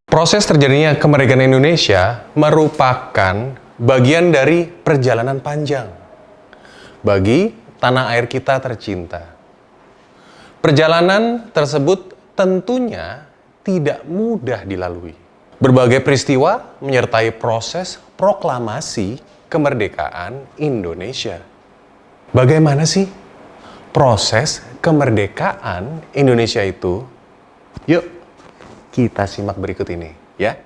Proses terjadinya kemerdekaan Indonesia merupakan bagian dari perjalanan panjang bagi tanah air kita tercinta. Perjalanan tersebut tentunya tidak mudah dilalui. Berbagai peristiwa menyertai proses proklamasi kemerdekaan Indonesia. Bagaimana sih proses kemerdekaan Indonesia itu? Yuk, kita simak berikut ini, ya.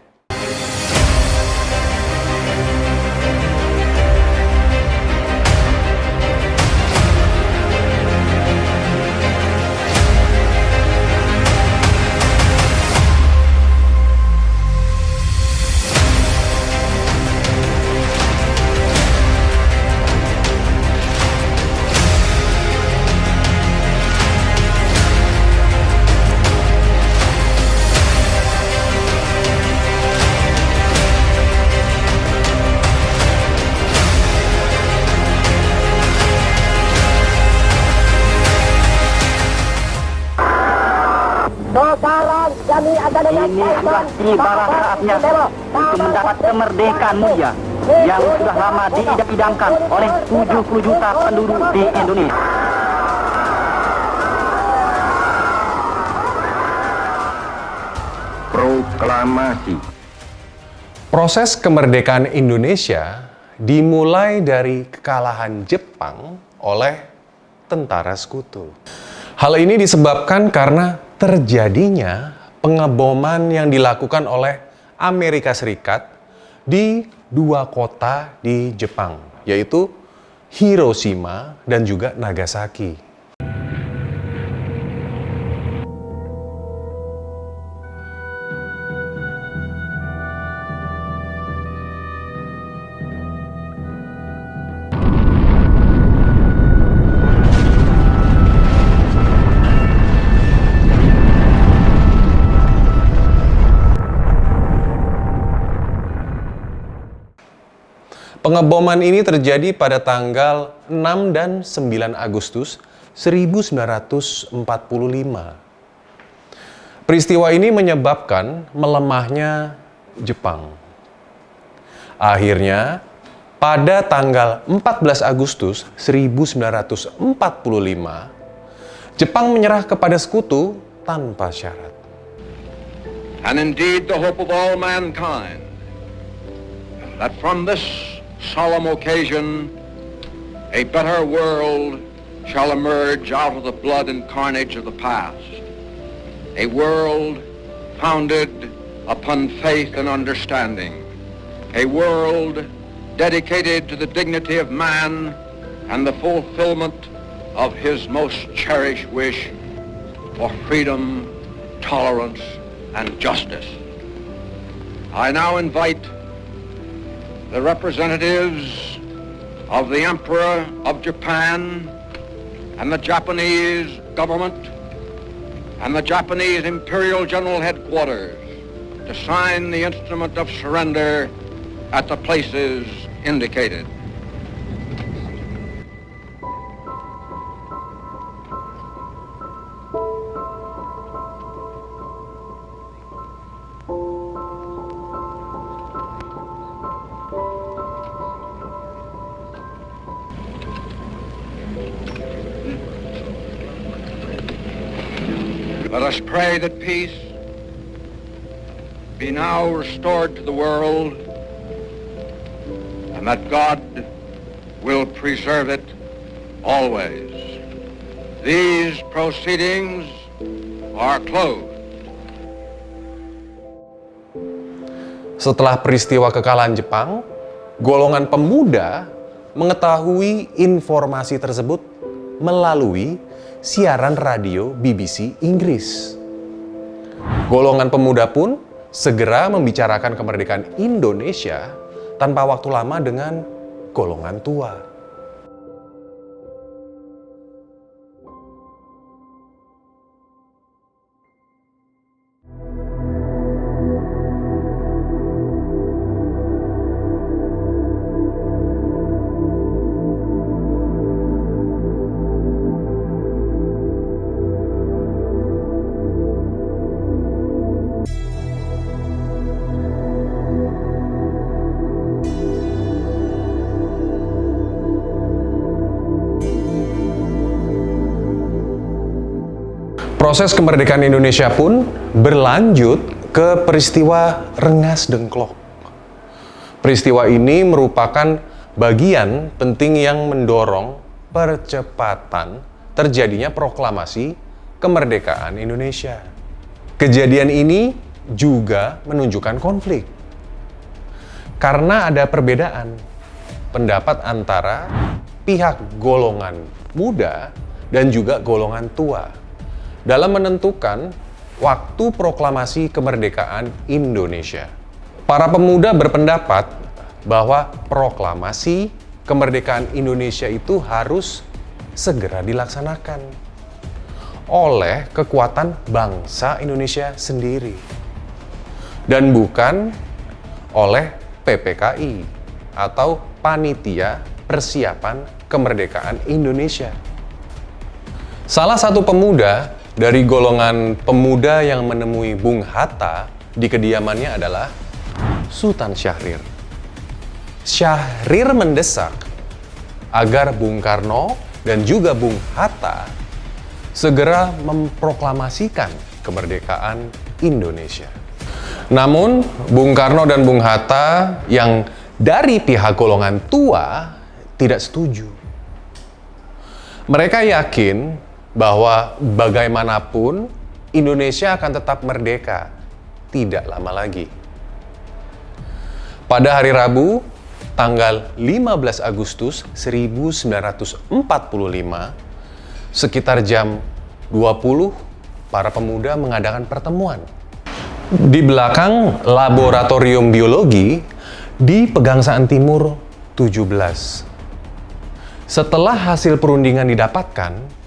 Ini sudah tiba saatnya untuk mendapat kemerdekaan mulia yang sudah lama diidam-idamkan oleh 70 juta penduduk di Indonesia. Proklamasi. Proses kemerdekaan Indonesia dimulai dari kekalahan Jepang oleh tentara sekutu. Hal ini disebabkan karena terjadinya pengeboman yang dilakukan oleh Amerika Serikat di dua kota di Jepang, yaitu Hiroshima dan juga Nagasaki. Pengeboman ini terjadi pada tanggal 6 dan 9 Agustus 1945. Peristiwa ini menyebabkan melemahnya Jepang. Akhirnya, pada tanggal 14 Agustus 1945, Jepang menyerah kepada sekutu tanpa syarat. And indeed the hope of all mankind that from this solemn occasion, a better world shall emerge out of the blood and carnage of the past. A world founded upon faith and understanding. A world dedicated to the dignity of man and the fulfillment of his most cherished wish for freedom, tolerance, and justice. I now invite the representatives of the Emperor of Japan and the Japanese government and the Japanese Imperial General Headquarters to sign the instrument of surrender at the places indicated. Let us pray that peace be now restored to the world and that God will preserve it always. These proceedings are closed. Setelah peristiwa kekalahan Jepang, golongan pemuda mengetahui informasi tersebut melalui siaran radio BBC Inggris. Golongan pemuda pun segera membicarakan kemerdekaan Indonesia tanpa waktu lama dengan golongan tua. Proses kemerdekaan Indonesia pun berlanjut ke peristiwa Rengas Dengklok. Peristiwa ini merupakan bagian penting yang mendorong percepatan terjadinya proklamasi kemerdekaan Indonesia. Kejadian ini juga menunjukkan konflik. Karena ada perbedaan pendapat antara pihak golongan muda dan juga golongan tua dalam menentukan waktu proklamasi kemerdekaan Indonesia. Para pemuda berpendapat bahwa proklamasi kemerdekaan Indonesia itu harus segera dilaksanakan oleh kekuatan bangsa Indonesia sendiri dan bukan oleh PPKI atau Panitia Persiapan Kemerdekaan Indonesia. Salah satu pemuda dari golongan pemuda yang menemui Bung Hatta di kediamannya adalah Sultan Syahrir. Syahrir mendesak agar Bung Karno dan juga Bung Hatta segera memproklamasikan kemerdekaan Indonesia. Namun, Bung Karno dan Bung Hatta yang dari pihak golongan tua tidak setuju. Mereka yakin bahwa bagaimanapun Indonesia akan tetap merdeka tidak lama lagi. Pada hari Rabu, tanggal 15 Agustus 1945, sekitar jam 20, para pemuda mengadakan pertemuan di belakang laboratorium biologi di Pegangsaan Timur 17. Setelah hasil perundingan didapatkan,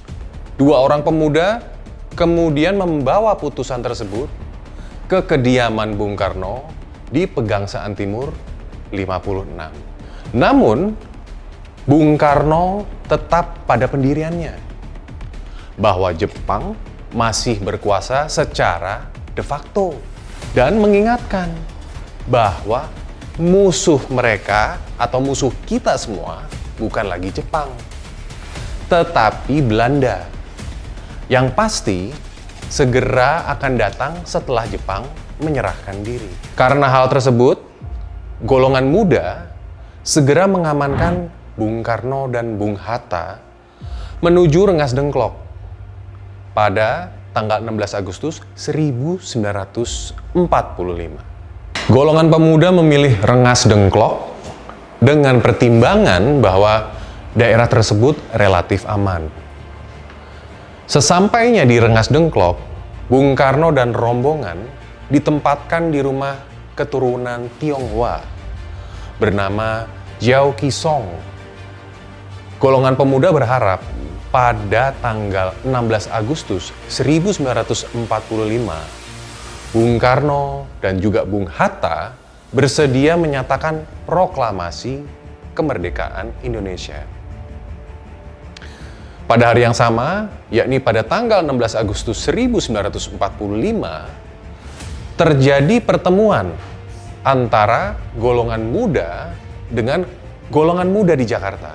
dua orang pemuda kemudian membawa putusan tersebut ke kediaman Bung Karno di Pegangsaan Timur 56. Namun, Bung Karno tetap pada pendiriannya bahwa Jepang masih berkuasa secara de facto dan mengingatkan bahwa musuh mereka atau musuh kita semua bukan lagi Jepang, tetapi Belanda. Yang pasti, segera akan datang setelah Jepang menyerahkan diri. Karena hal tersebut, golongan muda segera mengamankan Bung Karno dan Bung Hatta menuju Rengas Dengklok pada tanggal 16 Agustus 1945. Golongan pemuda memilih Rengas Dengklok dengan pertimbangan bahwa daerah tersebut relatif aman. Sesampainya di Rengas Dengklok, Bung Karno dan rombongan ditempatkan di rumah keturunan Tionghoa bernama Jiao Qisong. Golongan pemuda berharap pada tanggal 16 Agustus 1945, Bung Karno dan juga Bung Hatta bersedia menyatakan proklamasi kemerdekaan Indonesia. Pada hari yang sama, yakni pada tanggal 16 Agustus 1945, terjadi pertemuan antara golongan muda dengan golongan muda di Jakarta.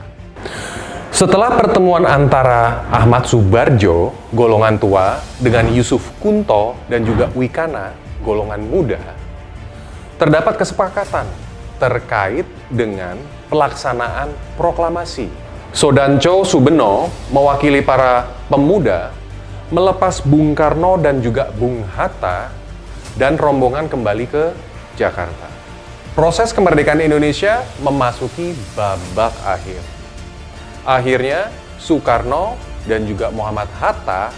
Setelah pertemuan antara Ahmad Subarjo, golongan tua, dengan Yusuf Kunto dan juga Wikana, golongan muda, terdapat kesepakatan terkait dengan pelaksanaan proklamasi. Sodanco Subeno mewakili para pemuda melepas Bung Karno dan juga Bung Hatta dan rombongan kembali ke Jakarta. Proses kemerdekaan Indonesia memasuki babak akhir. Akhirnya Soekarno dan juga Muhammad Hatta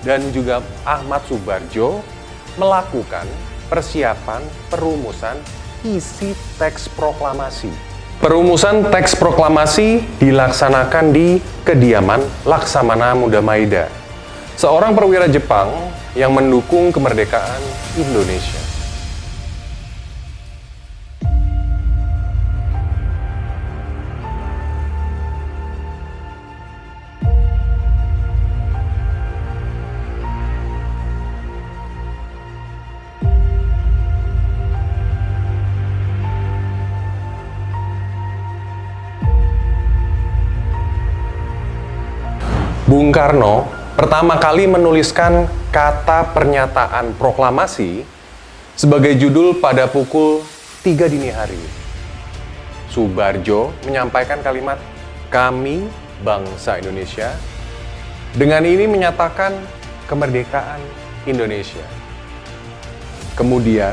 dan juga Ahmad Subarjo melakukan persiapan perumusan isi teks proklamasi. Perumusan teks proklamasi dilaksanakan di kediaman Laksamana Muda Maida, seorang perwira Jepang yang mendukung kemerdekaan Indonesia. Bung Karno pertama kali menuliskan kata pernyataan proklamasi sebagai judul pada pukul 3 dini hari. Soebarjo menyampaikan kalimat "Kami bangsa Indonesia", dengan ini menyatakan kemerdekaan Indonesia. Kemudian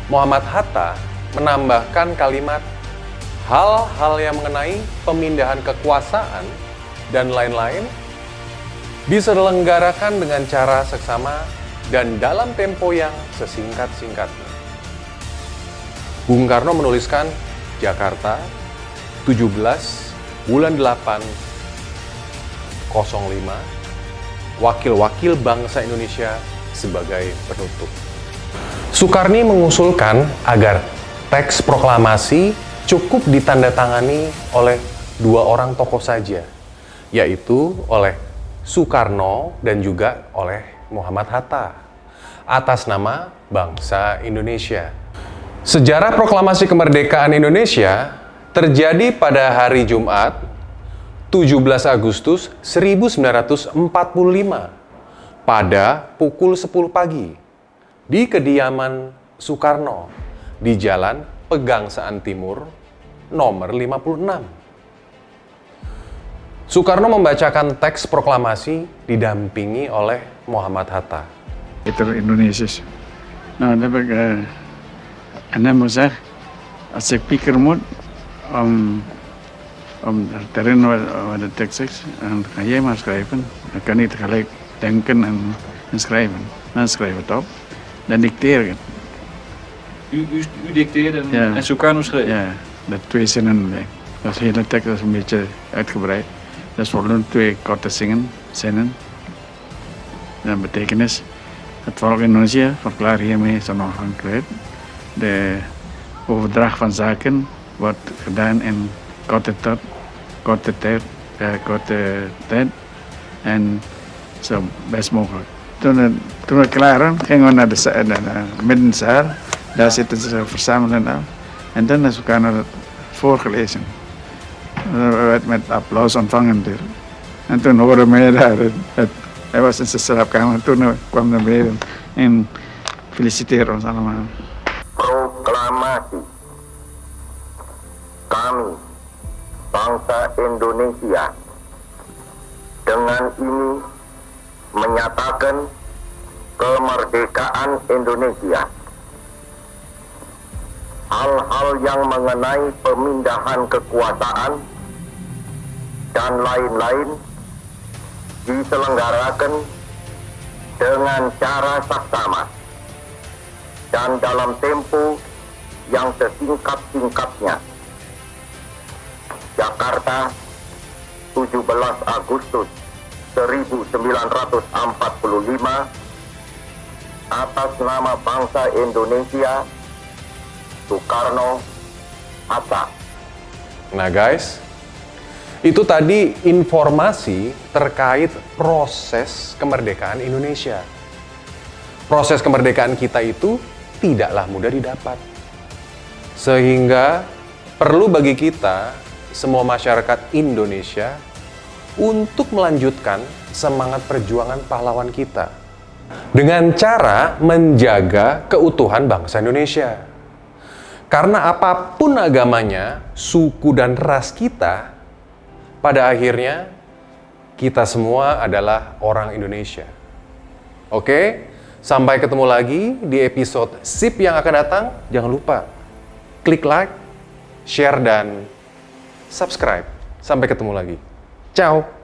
Muhammad Hatta menambahkan kalimat hal-hal yang mengenai pemindahan kekuasaan dan lain-lain diselenggarakan dengan cara seksama dan dalam tempo yang sesingkat-singkatnya. Bung Karno menuliskan Jakarta, 17 bulan 8 05, wakil-wakil bangsa Indonesia sebagai penutup. Soekarni mengusulkan agar teks proklamasi cukup ditandatangani oleh 2 orang tokoh saja, yaitu oleh Soekarno dan juga oleh Muhammad Hatta atas nama bangsa Indonesia. Sejarah proklamasi kemerdekaan Indonesia terjadi pada hari Jumat 17 Agustus 1945 pada pukul 10 pagi di kediaman Soekarno di Jalan Pegangsaan Timur nomor 56. Soekarno membacakan teks proklamasi didampingi oleh Muhammad Hatta. Itu Indonesia. Nou, dan heb ik aan hem gezegd, als ik pieker moet om te herinneren wat de tekst is, dan ga jij maar schrijven. Dan kan ik tegelijk denken en schrijven. Dan schrijf het op, dan dicteer ik het. U dicteerde en Soekarno schreef? Ja, met 2 zinnen erbij. Dat is de hele tekst, dat is een beetje uitgebreid. Dat is volgens 2 korte zinnen. De betekenis. Het volk Indonesië verklaart hiermee zijn onafhankelijkheid. De overdracht van zaken wordt gedaan in korte tijd en zo best mogelijk. Toen we klaar waren, gingen we naar de middenzaal. Daar zitten ze verzameld aan. En dan is Soekarno het voorgelezen. Dat werd met applaus ontvangen. En toen hoorden we daar, hij was in zijn slaapkamer, toen kwam hij beneden en feliciteerde ons allemaal. Proklamasi. Kami, bangsa Indonesia, dengan ini menyatakan kemerdekaan Indonesia. Hal-hal yang mengenai pemindahan kekuasaan dan lain-lain diselenggarakan dengan cara saksama dan dalam tempo yang sesingkat-singkatnya. Jakarta, 17 Agustus 1945, atas nama bangsa Indonesia, Soekarno Hatta. Nah guys, itu tadi informasi terkait proses kemerdekaan Indonesia. Proses kemerdekaan kita itu tidaklah mudah didapat. Sehingga perlu bagi kita, semua masyarakat Indonesia, untuk melanjutkan semangat perjuangan pahlawan kita dengan cara menjaga keutuhan bangsa Indonesia. Karena apapun agamanya, suku dan ras kita, pada akhirnya kita semua adalah orang Indonesia. Oke, sampai ketemu lagi di episode SIP yang akan datang. Jangan lupa klik like, share, dan subscribe. Sampai ketemu lagi. Ciao!